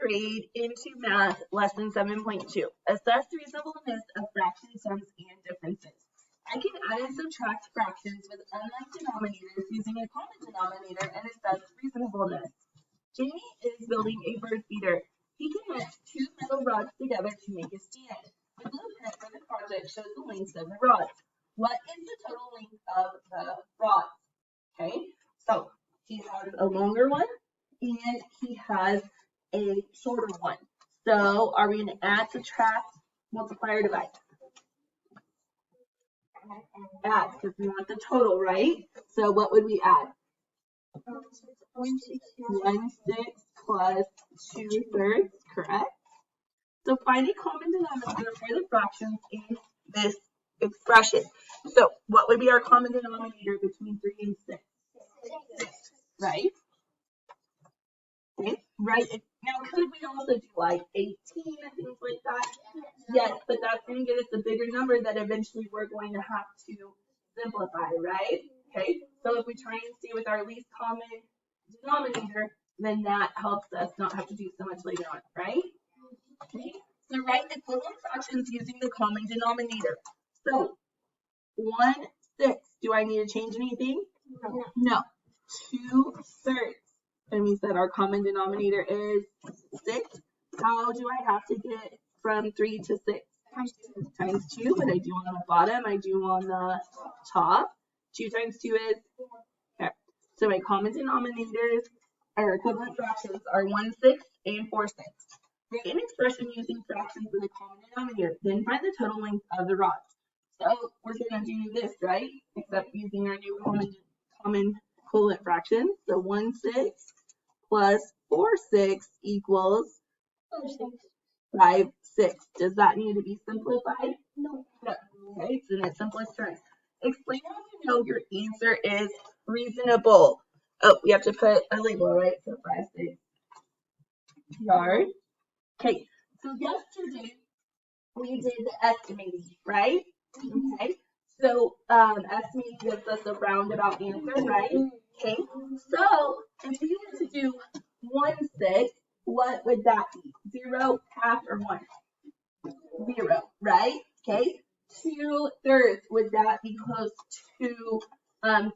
grade into math lesson 7.2. Assess reasonableness of fraction sums and differences. I can add and subtract fractions with unlike denominators using a common denominator and assess reasonableness. Jamie is building a bird feeder. He connects two metal rods together to make a stand. The blueprint for the project shows the lengths of the rods. What is the total length of the rods? Okay, so he has a longer one and he has a shorter one. So are we going to add, subtract, multiply, or divide? Add, because we want the total, right? So what would we add? 1/6 plus 2/3, correct? So find a common denominator for the fractions in this expression. So what would be our common denominator between 3 and 6? 6, right? Okay, right. Now, could we also do like 18 and things like that? Yes, but that's going to get us a bigger number that eventually we're going to have to simplify, right? Okay, so if we try and stay with our least common denominator, then that helps us not have to do so much later on, right? Okay, so write equivalent fractions using the common denominator. So 1/6, do I need to change anything? No. 2/3. And we said our common denominator is 6. How do I have to get from 3 to 6? Times 2. What I do on the bottom, I do on the top. 2 times 2 is? Okay. So my common denominators, or equivalent fractions, are 1/6 and 4/6. Write an expression using fractions with a common denominator. Then find the total length of the rods. So we're going to do this, right? Except using our new common equivalent fraction. So 1/6 plus 4/6 equals 5/6. Does that need to be simplified? No. Okay, it's in its simplest terms. Explain how you know your answer is reasonable. Oh, we have to put a label, right? So 5/6 yard. Okay, so yesterday we did the estimating, right? Okay, so estimating gives us a roundabout answer, right? Okay, so if we were to do 1/6, what would that be? 0, half, or 1? 0, right? Okay, 2/3, would that be close to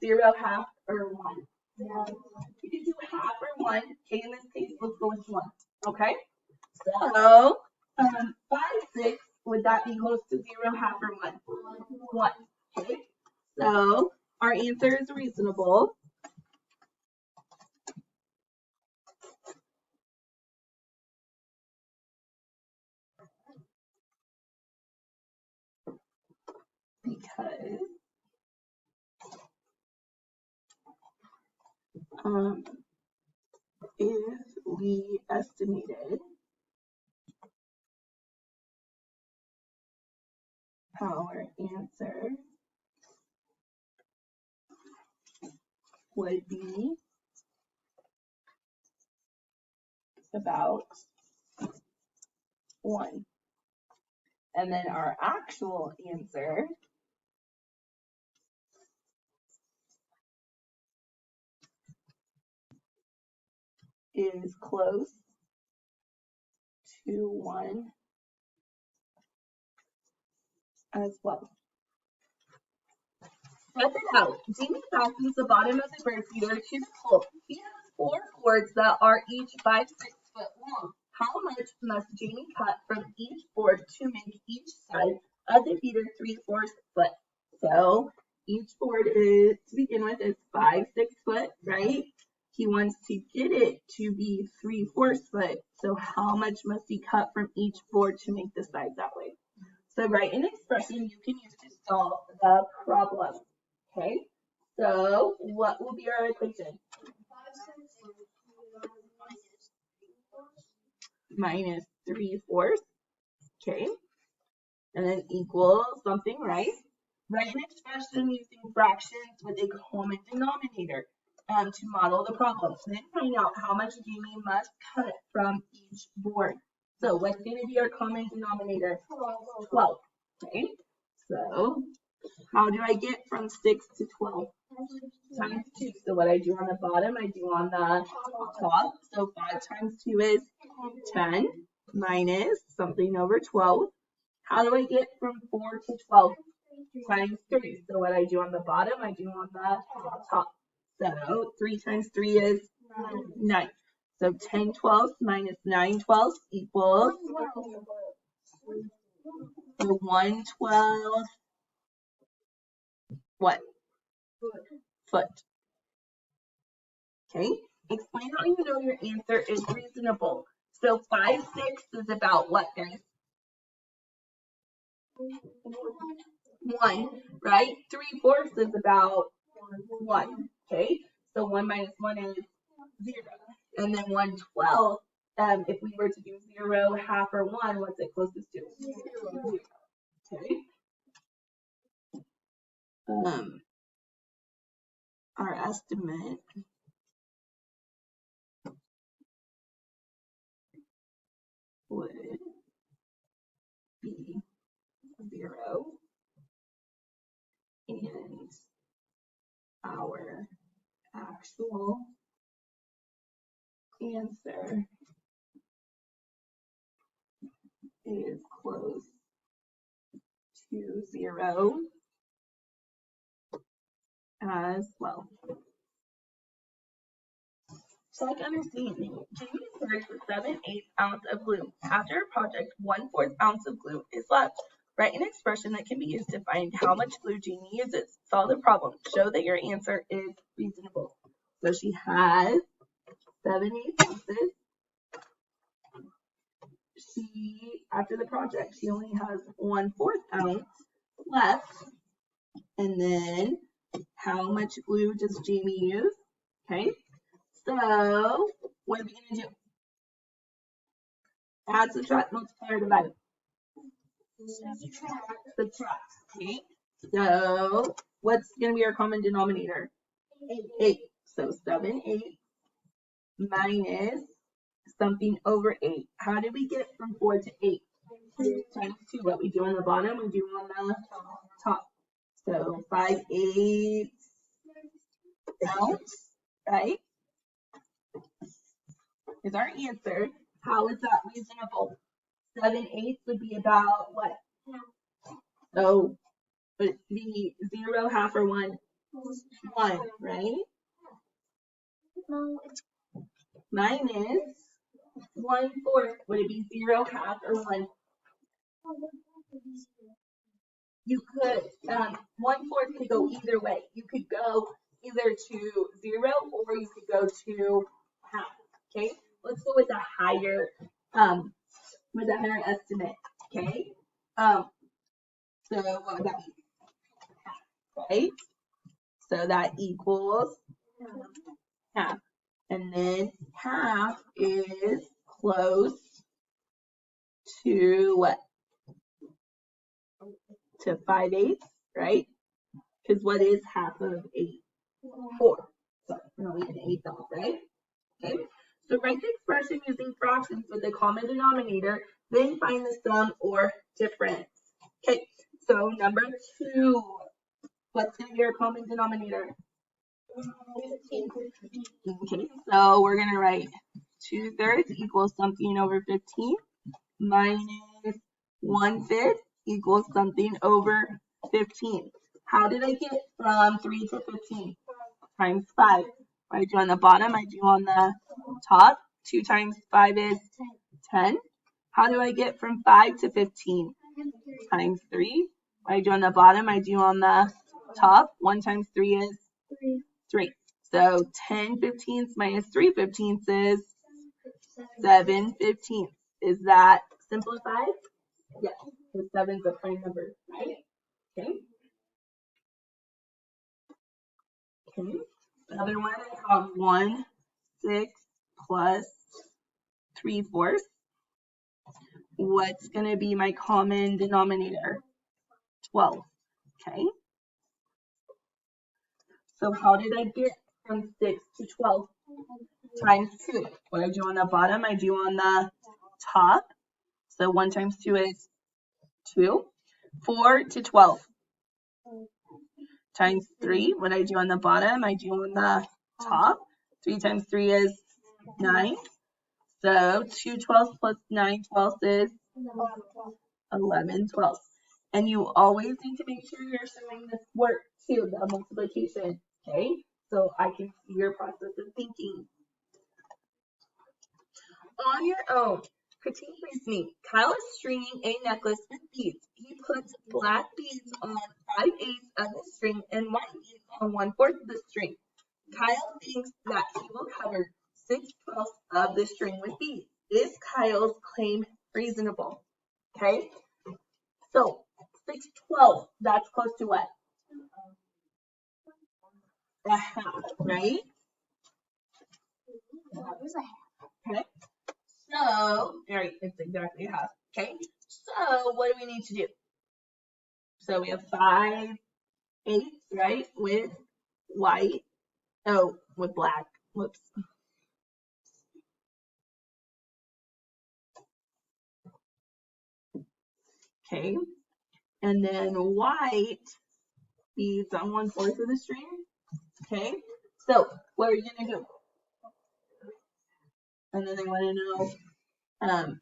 0, half, or 1? You can do half or 1. Okay, in this case, let's go with 1. Okay, so 5/6, would that be close to 0, half, or 1? 1. Okay, so our answer is reasonable. Because if we estimated our answer would be about 1. And then our actual answer is close to 1 as well. Check it out. Jamie fastens the bottom of the bird feeder to the pole. He has 4 cords that are each 5/6 foot long. How much must Jamie cut from each board to make each side of the feeder 3/4 foot? So each board is, to begin with, is 5/6 foot, right? He wants to get it to be 3/4 foot. So how much must he cut from each board to make the sides that way? So write an expression you can use to solve the problem. Okay, so what will be our equation? Minus 3/4. Okay, and then equals something, right? Write an expression using fractions with a common denominator to model the problem. Then find out how much Jamie must cut from each board. So what's going to be our common denominator? 12. Okay, so how do I get from 6 to 12? Times 2. So what I do on the bottom, I do on the top. So 5 times 2 is 10 minus something over 12. How do I get from 4 to 12? Times 3. So what I do on the bottom, I do on the top. So 3 times 3 is 9. So 10 twelfths minus 9 twelfths equals 1/12 what? Foot. Okay. Explain how you know your answer is reasonable. So 5/6 is about what, guys? 1, right? 3/4 is about 1. Okay. So 1 minus 1 is 0. And then 1/12, if we were to do 0, half, or 1, what's it closest to? 0. Okay. Our estimate would be 0, and our actual answer is close to 0 as well. Check understanding. Jamie searched for 7/8 ounce of glue. After a project, 1/4 ounce of glue is left. Write an expression that can be used to find how much glue Jamie uses. Solve the problem. Show that your answer is reasonable. So she has 7/8 ounces. After the project, she only has 1/4 ounce left. And then how much glue does Jamie use? Okay. So what are we going to do? Add, subtract, multiply, or divide? Subtract. Okay. So what's going to be our common denominator? 8. So 7/8 minus something over 8. How did we get from 4 to 8? Times 2. What we do on the bottom, we do on the top. So 5/8 ounce, right? Is our answer. How is that reasonable? 7/8 would be about what? So would it be 0, half, or 1? 1, right? Minus 1/4. Would it be 0, half, or 1? You could, 1/4 could go either way. You could go either to 0 or you could go to half. Okay, let's go with a higher estimate. Okay, so what would that be? Half, right? So that equals half, and then half is close to what? To 5/8, right? Because what is half of 8? 4. So we're going to leave an 8 off, right? Okay. So write the expression using fractions with the common denominator, then find the sum or difference. Okay. So number 2, what's going to be our common denominator? 15. Okay. So we're going to write 2/3 equals something over 15 minus 1/5 equals something over 15. How did I get from 3 to 15? Times 5. What I do on the bottom, I do on the top. 2 times 5 is 10. How do I get from 5 to 15? Times 3. What I do on the bottom, I do on the top. 1 times 3 is 3. So 10/15 minus 3/15 is 7/15. Is that simplified? Yes, because 7 is a prime number, right? Okay. Okay. Another one, I have 1/6 plus 3/4. What's going to be my common denominator? 12. Okay. So how did I get from 6 to 12? Times 2. What I do on the bottom, I do on the top. So 1 times 2 is 2. 4 to 12. Times 3. What I do on the bottom, I do on the top. 3 times 3 is 9. So 2 twelfths plus 9 twelfths is 11 twelfths. And you always need to make sure you're showing this work too, the multiplication, okay? So I can see your process of thinking. On your own, critique reasoning. Kyle is stringing a necklace with beads. He puts black beads on 5/8 of the string and white beads on 1/4 of the string. Kyle thinks that he will cover 6/12 of the string with beads. Is Kyle's claim reasonable? Okay, so 6/12, that's close to what? A half, right? Okay, so, all right, it's exactly half. Okay, so what do we need to do? So we have 5/8, right, with white, oh, with black, whoops. Okay, and then white beads on 1/4 of the string. Okay, so what are you gonna do? And then they want to know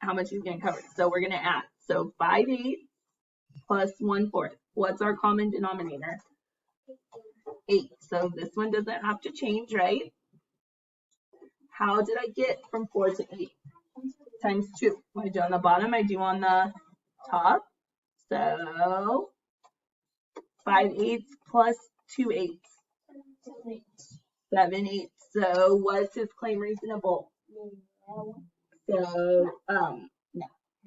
how much he's gonna cover. So we're gonna add. So 5/8 plus 1/4. What's our common denominator? 8. So this one doesn't have to change, right? How did I get from 4 to 8? Times 2. What I do on the bottom, I do on the top. So 5/8 plus 2/8. 7/8. So what's his claim reasonable? So no.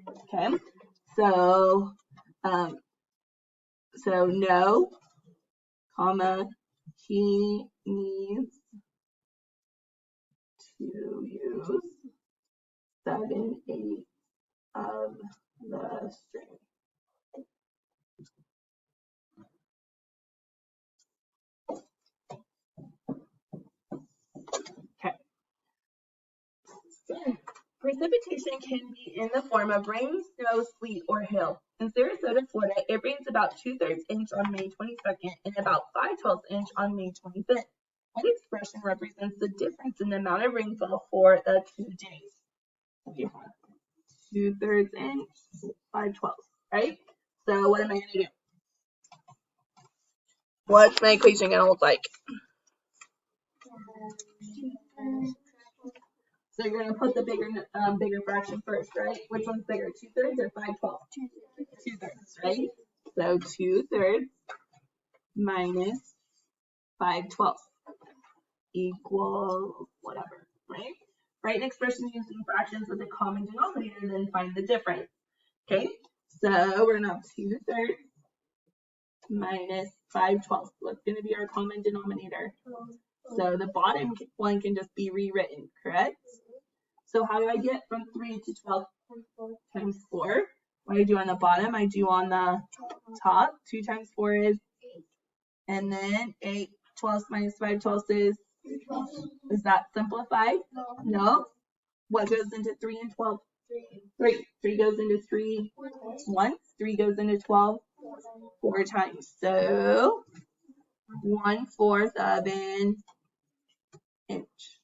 Okay. So no, comma, he needs to use 7/8 of the string. Okay. Precipitation can be in the form of rain, snow, sleet, or hail. In Sarasota, Florida, it rains about 2/3 inch on May 22nd and about 5/12 inch on May 25th. What expression represents the difference in the amount of rainfall for the 2 days? We have 2/3 inch, 5/12, right? So what am I going to do? What's my equation going to look like? So you're going to put the bigger fraction first, right? Which one's bigger, 2/3 or 5/12? 2/3, right? So 2/3 minus 5/12 equals whatever, right? Write an expression using fractions with a common denominator, then find the difference. Okay, so we're going to have 2/3 minus 5/12. What's going to be our common denominator? So the bottom one can just be rewritten, correct? So how do I get from 3 to 12? Times 4. What do I do on the bottom? I do on the top. 2 times 4 is 8. And then 8 twelfths minus 5/12 is that simplified? No. What goes into 3 and 12? 3. 3 goes into 3 once. 3 goes into 12 4 times. So 1/4 of an inch.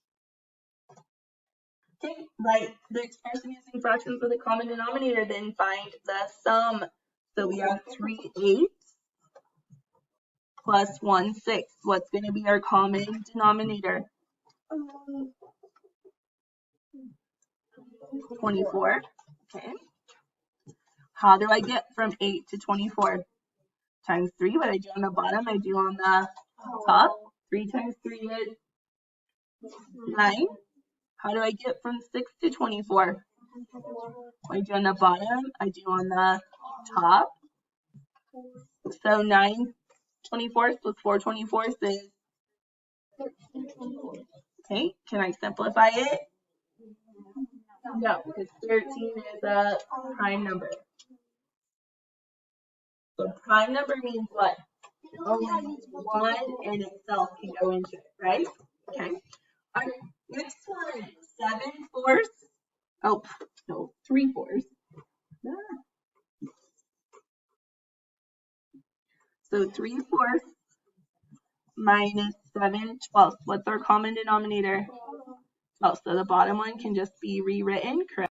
Okay, write the expression using fractions with a common denominator, then find the sum. So we have 3/8 plus 1/6. What's going to be our common denominator? 24. Okay. How do I get from 8 to 24? Times 3. What I do on the bottom, I do on the top. 3 times 3 is 9. How do I get from 6 to 24? What I do on the bottom, I do on the top. So 9 24ths plus 4 24ths is, okay, can I simplify it? No, because 13 is a prime number. So prime number means what? Only one in itself can go into it, right? Okay. All right, next one, 7/4. Oh, no, 3/4. So 3/4 minus 7/12. What's our common denominator? Oh, so the bottom one can just be rewritten, correct?